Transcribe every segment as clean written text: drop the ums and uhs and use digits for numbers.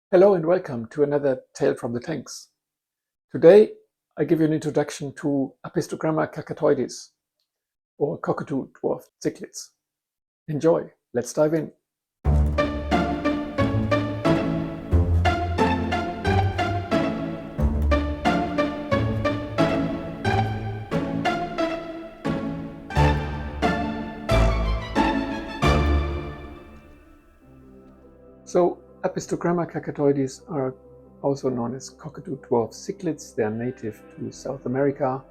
Hello and welcome to another Tale from the Tanks. Today I give you an introduction to Apistogramma Cacatuoides, or Cockatoo Dwarf Cichlids. Enjoy, let's dive in. So Apistogramma Cacatuoides are also known as Cockatoo Dwarf Cichlids. They are native to South America.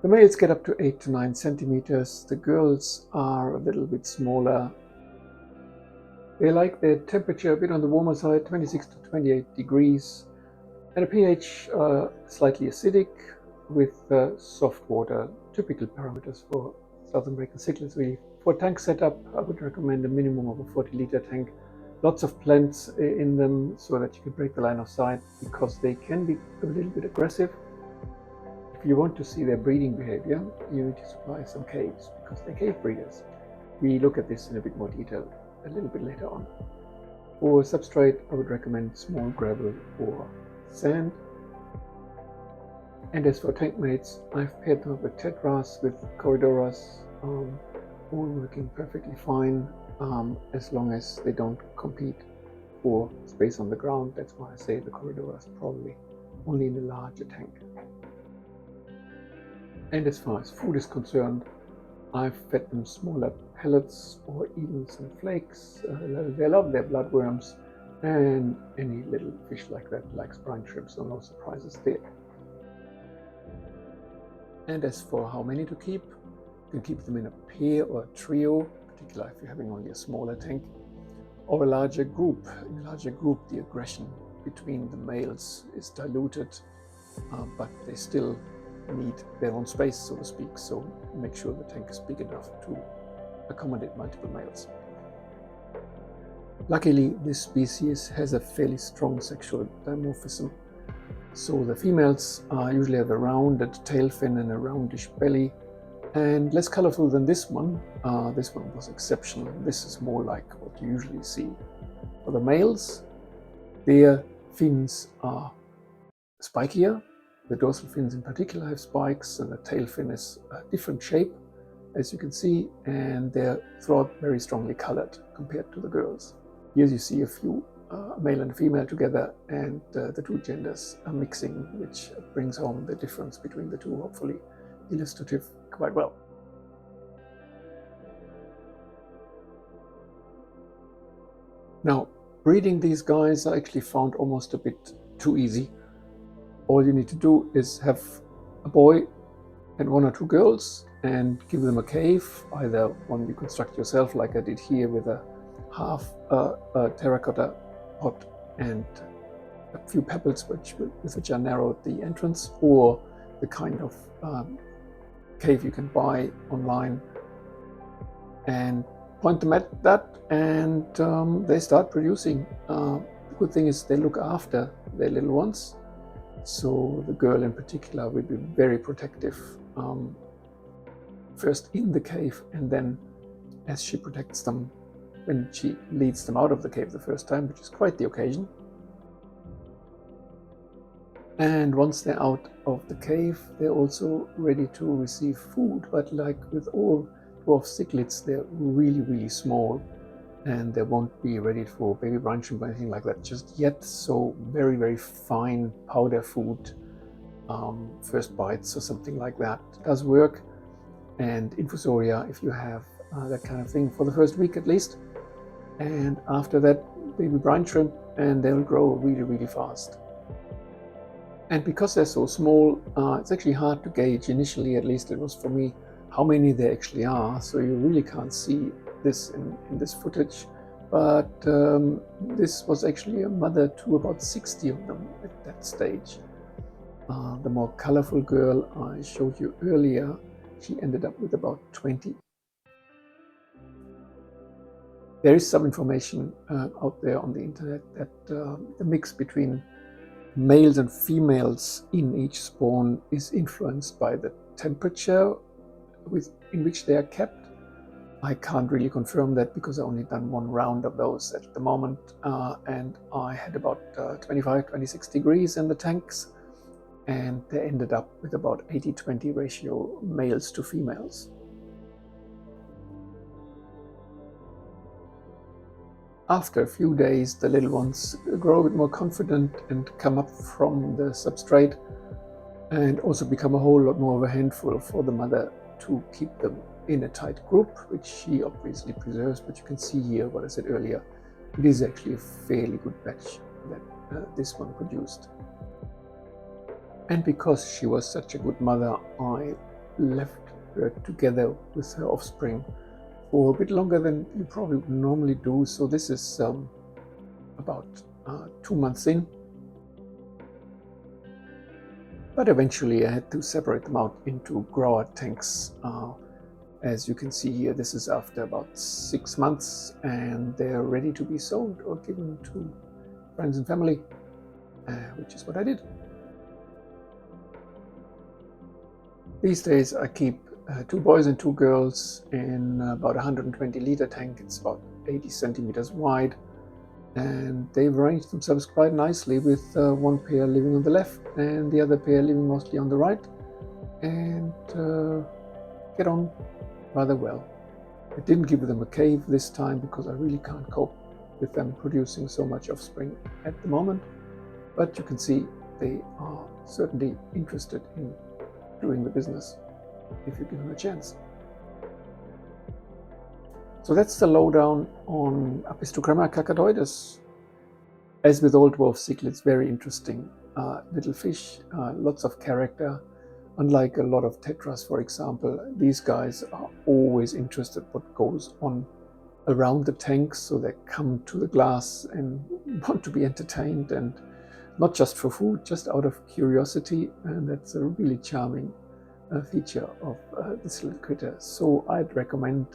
The males get up to 8 to 9 centimeters. The girls are a little bit smaller. They like their temperature a bit on the warmer side, 26 to 28 degrees, and a pH slightly acidic with soft water, typical parameters for South American cichlids. Really, for tank setup, I would recommend a minimum of a 40-liter tank. Lots of plants in them so that you can break the line of sight, because they can be a little bit aggressive. If you want to see their breeding behavior, you need to supply some caves, because they're cave breeders. We look at this in a bit more detail a little bit later on. For substrate, I would recommend small gravel or sand. And as for tank mates, I've paired them up with tetras, with corridoras, all working perfectly fine, as long as they don't compete for space on the ground. That's why I say the corridoras probably only in a larger tank. And as far as food is concerned, I've fed them smaller pellets or even some flakes. They love their bloodworms and any little fish like that, like brine shrimp, so no surprises there. And as for how many to keep, you can keep them in a pair or a trio, particularly if you're having only a smaller tank, or a larger group. In a larger group, the aggression between the males is diluted, but they still need their own space, so to speak, so make sure the tank is big enough to accommodate multiple males. Luckily, this species has a fairly strong sexual dimorphism, so the females usually have a rounded tail fin and a roundish belly, and less colorful than this one. This one was exceptional. This is more like what you usually see. For the males, their fins are spikier. The dorsal fins in particular have spikes, and the tail fin is a different shape, as you can see, and they're throughout very strongly colored compared to the girls. Here you see a few male and female together, and the two genders are mixing, which brings home the difference between the two, hopefully illustrative quite well. Now, breeding these guys I actually found almost a bit too easy. All you need to do is have a boy and one or two girls and give them a cave, either one you construct yourself like I did here with a half terracotta pot and a few pebbles with which I narrowed the entrance, or the kind of cave you can buy online, and point them at that, and they start producing. The good thing is they look after their little ones. So the girl in particular will be very protective, first in the cave, and then as she protects them when she leads them out of the cave the first time, which is quite the occasion. And once they're out of the cave, they're also ready to receive food. But like with all dwarf cichlids, they're really, really small, and they won't be ready for baby brine shrimp or anything like that just yet. So very, very fine powder food, first bites or something like that does work, and infusoria if you have that kind of thing for the first week at least. And after that, baby brine shrimp, and they'll grow really, really fast. And because they're so small, it's actually hard to gauge, initially at least it was for me, how many there actually are. So you really can't see this in this footage, but this was actually a mother to about 60 of them at that stage. The more colorful girl I showed you earlier, she ended up with about 20. There is some information out there on the internet that the mix between males and females in each spawn is influenced by the temperature in which they are kept, I can't really confirm that because I only done one round of those at the moment, and I had about 25-26 degrees in the tanks, and they ended up with about 80-20 ratio males to females. After a few days, the little ones grow a bit more confident and come up from the substrate, and also become a whole lot more of a handful for the mother to keep them in a tight group, which she obviously preserves. But you can see here what I said earlier, it is actually a fairly good batch that this one produced. And because she was such a good mother, I left her together with her offspring for a bit longer than you probably would normally do. So this is about 2 months in. But eventually I had to separate them out into grower tanks. As you can see here, this is after about 6 months, and they're ready to be sold or given to friends and family, which is what I did. These days I keep 2 boys and 2 girls in about 120-liter tank. It's about 80 centimeters wide, and they've arranged themselves quite nicely with one pair living on the left and the other pair living mostly on the right, and get on rather well. I didn't give them a cave this time because I really can't cope with them producing so much offspring at the moment, but you can see they are certainly interested in doing the business if you give them a chance. So that's the lowdown on Apistogramma Cacatuoides. As with all dwarf cichlids, very interesting little fish, lots of character. Unlike a lot of tetras, for example, these guys are always interested what goes on around the tanks, so they come to the glass and want to be entertained, and not just for food, just out of curiosity, and that's a really charming feature of this little critter. So I'd recommend,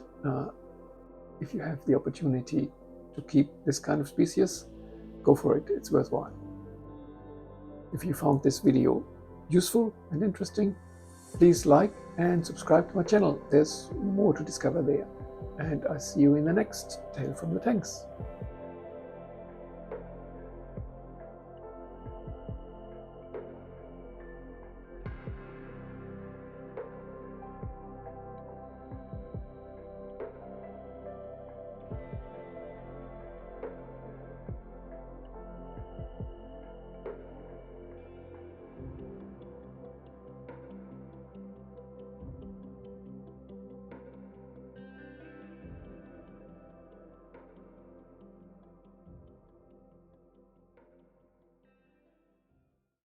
if you have the opportunity to keep this kind of species, go for it, it's worthwhile. If you found this video useful and interesting, please like and subscribe to my channel. There's more to discover there. And I see you in the next Tale from the Tanks.